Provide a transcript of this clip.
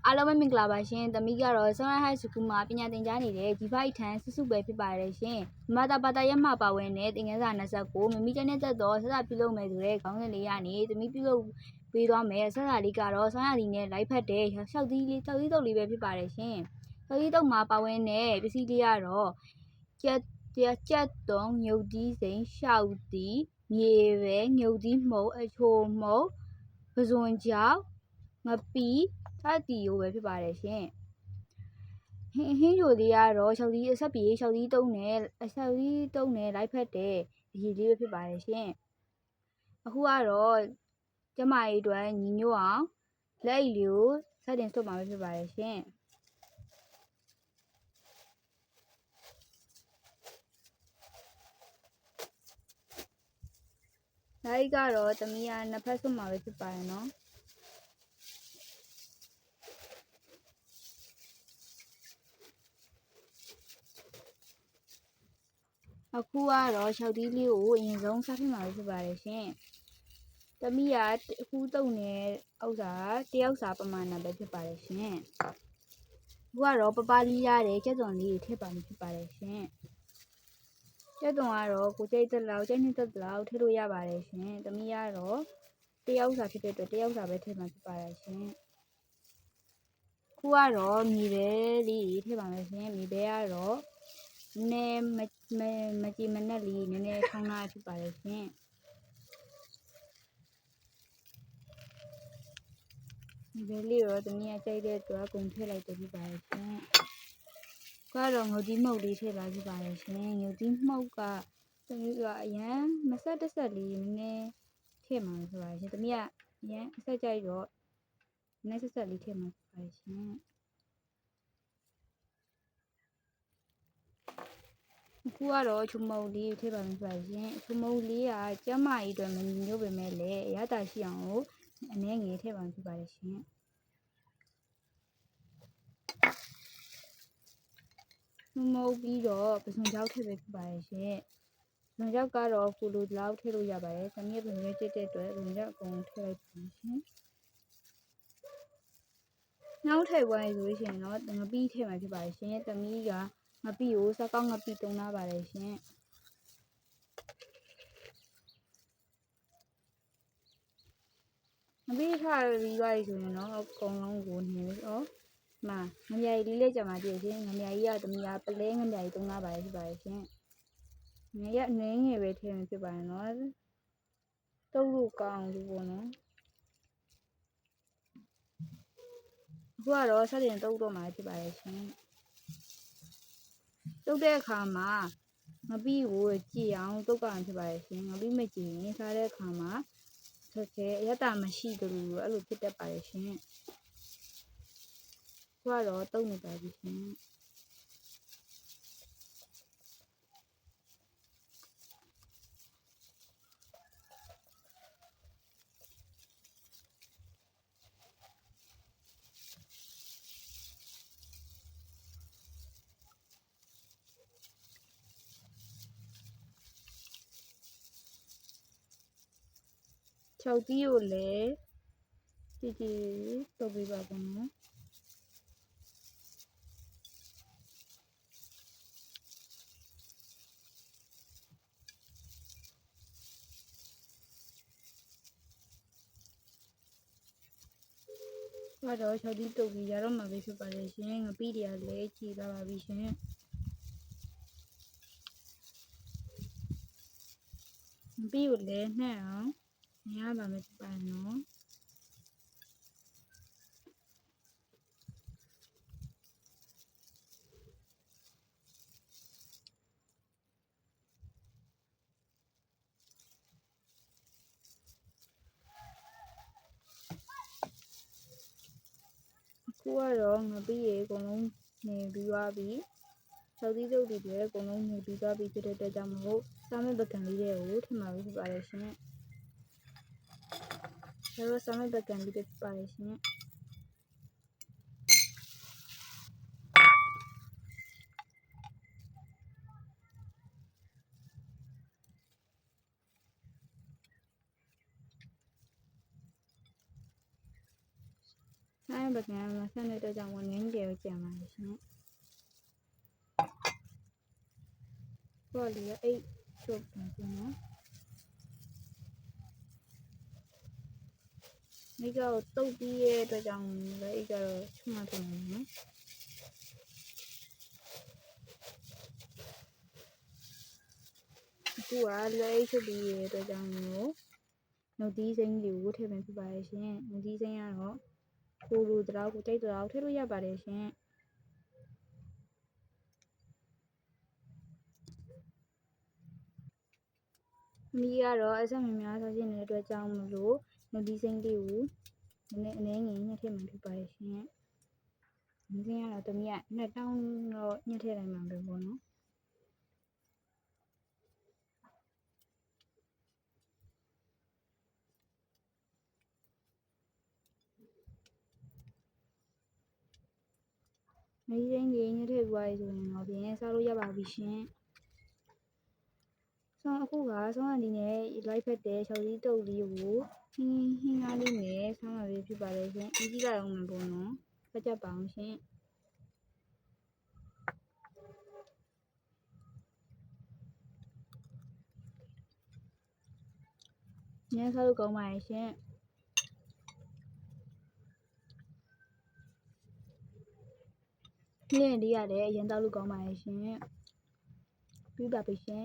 အားလုံးပဲမင်္ဂလာပါရှင်။သမီးကတော့ Sunrise High School မှာပညာသင်ကြားနေတဲ့ဒီဖိုက်ထန်စုစုပဲဖြစ်ပါတယ်ရှင်။မတာပါတာရက်မှပါဝင်တဲ့သင်ခန်းစာ29မမီကျနဲ့တက်တော့ဆက်စာပြုလုပ်မယ်ဆိုတဲ့ခေါင်းစဉ်လေးကနေသမီးပြုလုပ်ပေးသွားမယ်။ဆက်စာလေးကတော့ဆောင်းရာသီနဲ့လိုက်ဖက်တဲ့ရှောက်သီးတုပ်လေးပဲဖြစ်ပါတယ်ရှင်။ရှောက်သီးတုပ်မှာပါဝင်တဲ့ပစ္စည်းလေးကတော့ကြက်သွန်ညုတ်သီးစိမ်ရှောက်သီးမြေပဲညုတ်သီးမှုတ်အချိုမှုတ်ပဇွန်ကြောက်ငပီစသည်ရိုးပဲဖြစ်ပါတယ်ရှင်။ဟင်းချိုလေးကတော့ရှောက်သီးအဆက်ပြေရှောက်သီးတုံးနဲ့လိုက်ဖက်တဲ့အရည်လေးပဲဖြစ်ပါတယ်ရှင်။အခုကတော့ကျမကြီးအတွက်ညီညွတ်အောင်လက်အိတ်လေးကိုစတင်ဆွတ်မှာပဲဖြစ်ပါတယ်ရှင်။လက်အိတ်ကတော့သမီးကနှစ်ဖက်ဆွတ်မှာပဲဖြစ်ပါတယ်နော်။အခုကတော့ရှောက်သီးလေးကိုအရင်ဆုံးစားဖြစ်မှာပဲဖြစ်ပါတယ်ရှင်။သမီးကအခုတုံတဲ့ဥစ္စာတယောက်စာပမာဏပဲဖြစ်ပါတယ်ရှင်။အခုကတော့ပပလေးရတဲ့ကြက်သွန်လေးထည့်ပါမယ်ဖြစ်ပါတယ်ရှင်။ကြက်သွန်ကတော့ကိုကြိတ်တက်လောက်ကြိတ်နှစ်တက်လောက်ထည့်လို့ရပါတယ်ရှင်။သမီးကတော့တယောက်စာဖြစ်တဲ့အတွက်တယောက်စာပဲထည့်မှာဖြစ်ပါတယ်ရှင်။အခုကတော့မြေပဲလေးထည့်ပါမယ်ရှင်။မြေပဲကတော့နည်းမကြည်မနဲ့လေးနည်းနည်းထောင်းထားဖြစ်ပါတယ်ရှင်ဒီပဲလေးတော့သမီးကကြိုက်တဲ့အတွက်ကုန်ထည့်လိုက်တယ်ဖြစ်ပါတယ်ရှင်ကတော့ငုတ်သီးမှုတ်လေးထည့်ပါဖြစ်ပါတယ်ရှင်ငုတ်သီးမှုတ်ကသမီးကအရန်မဆက်တစ်ဆက်လေးနည်းနည်းထည့်မှာဖြစ်ပါတယ်ရှင်သမီးကအရန်အဆက်ကြိုက်တော့နည်းဆက်လေးထည့်မှာဖြစ်ပါတယ်ရှင်အခုကတော့ချုံမုတ်လေးထည့်ပါမယ်ဆိုရင်ချုံမုတ်လေးကကျမကြီးအတွက်မညီညွတ်ပေမဲ့လည်းအရသာရှိအောင်ကိုအနည်းငယ်ထည့်ပါမယ်ဖြစ်ပါတယ်ရှင်ချုံမုတ်ပြီးတော့ပစုံကြောက်ထည့်ပေးဖြစ်ပါတယ်ရှင်ပစုံကြောက်ကတော့ကိုလိုလောက်ထည့်လို့ရပါတယ်သမီးပစုံလေးတက်တဲ့အတွက်ပစုံကြောက်အကုန်ထည့်လိုက်ပါရှင်နောက်ထည့်သွားရဆိုလို့ရှိရင်တော့ငပိထည့်မှာဖြစ်ပါတယ်ရှင်သမီးကငပိကိုစကောက်ငပိတုံးထားပါတယ်ရှင်ငပိထားပြီးသွားပြီဆိုရင်တော့အကုန်လုံးကိုနေပြီးတော့ငမြာကြီးလေးကြမှာပြည့်ရှင်ငမြာကြီးကသမီးကပလဲငမြာကြီးတုံးထားပါတယ်ဖြစ်ပါတယ်ရှင်ငရအနှင်းငယ်ပဲထည့်မှာဖြစ်ပါတယ်နော်တုပ်လို့ကောင်းလို့ပေါ့နော်အခုကတော့ဆက်တင်တုပ်တော့မှာဖြစ်ပါတယ်ရှင်တုပ်တဲ့အခါမှာငပိကိုကြည်အောင်တုပ်ကြမှာဖြစ်ပါတယ်ရှင်ငပိမကြည်ရင်စားတဲ့အခါမှာဆက်ခဲအရတာမရှိကြလို့အဲ့လိုဖြစ်တတ်ပါတယ်ရှင်အခုကတော့တုပ်နေပါပြီရှင်6သီးကိုလည်းကြည်တုပ်ပေးပါဦးနော်ကတော့6သီးတုပ်ပြီးရတော့မှာပဲဖြစ်ပါတယ်ရှင်ငပိတွေကလည်းကြည်လာပါပြီရှင်ငပိကိုလည်းနှံ့အောင်ရပါမယ်ဖြစ်ပါတယ်နော်အခုကတော့ငပိရေအကုန်လုံးနေပြီးသွားပြီ6သီးတုပ်တွေလည်းအကုန်လုံးနေပြီးသွားပြီဖြစ်တဲ့အတွက်ကြောင့်မဟုတ်စားမဲ့ပကံလေးတွေကိုထည့်မှာဖြစ်ပါတယ်ရှင်ဒါတော့စားမဲ့ပကံလေးဖြစ်ပါတယ်ရှင် ဆိုင်ပကံမဆက်တဲ့အတွက်ကြောင့်ငင်းကြဲကိုကြံပါလေရှင်ပေါ့လေအိတ်ချုပ်ပြန်ပြန်နော်မိကတော့တုတ်ပြီးရဲ့အတွက်ကြောင့်လည်းအိတ်ကတော့ချုံမှပြန်နေနော်အခုကလည်းအိတ်ချုပ်ပြီးရဲ့အတွက်ကြောင့်လို့နှုတ်သီးစိမ်းလေးကိုထည့်ပေးပြပါရရှင်နှုတ်သီးစိမ်းကတော့ကိုလိုတောက်ကိုတိတ်တောက်ထည့်လို့ရပါတယ်ရှင်မိကတော့အဆက်မများစားခြင်းတဲ့အတွက်ကြောင့်မလို့နှုတ်သီးစိမ်းလေးကိုနည်းငယ်ညှက်ထည့်မှဖြစ်ပါရရှင်ဒီစိမ်းကတော့တမီးက2တောင်းတော့ညှက်ထည့်လိုက်မှာပဲပေါ့နော်မီးရင်းကြီးညှက်ထည့်သွားရဆိုရင်တော့ပြင်စားလို့ရပါပြီရှင်ဆောင်းအခုကဆောင်းအနေနဲ့လိုက်ဖက်တဲ့၆စီးတုပ်လေးကိုဟင်းကားလေးနဲ့ဆောင်းရပြီးဖြစ်ပါတယ်ရှင်အကြီးကတော့မှပေါ့နော်ဖက်ချက်ပါအောင်ရှင်ညစားလို့ကောင်းပါရဲ့ရှင်လင်းလေးရတယ်အရင်တောက်လို့ကောင်းပါရဲ့ရှင်ပြပါပြီရှင်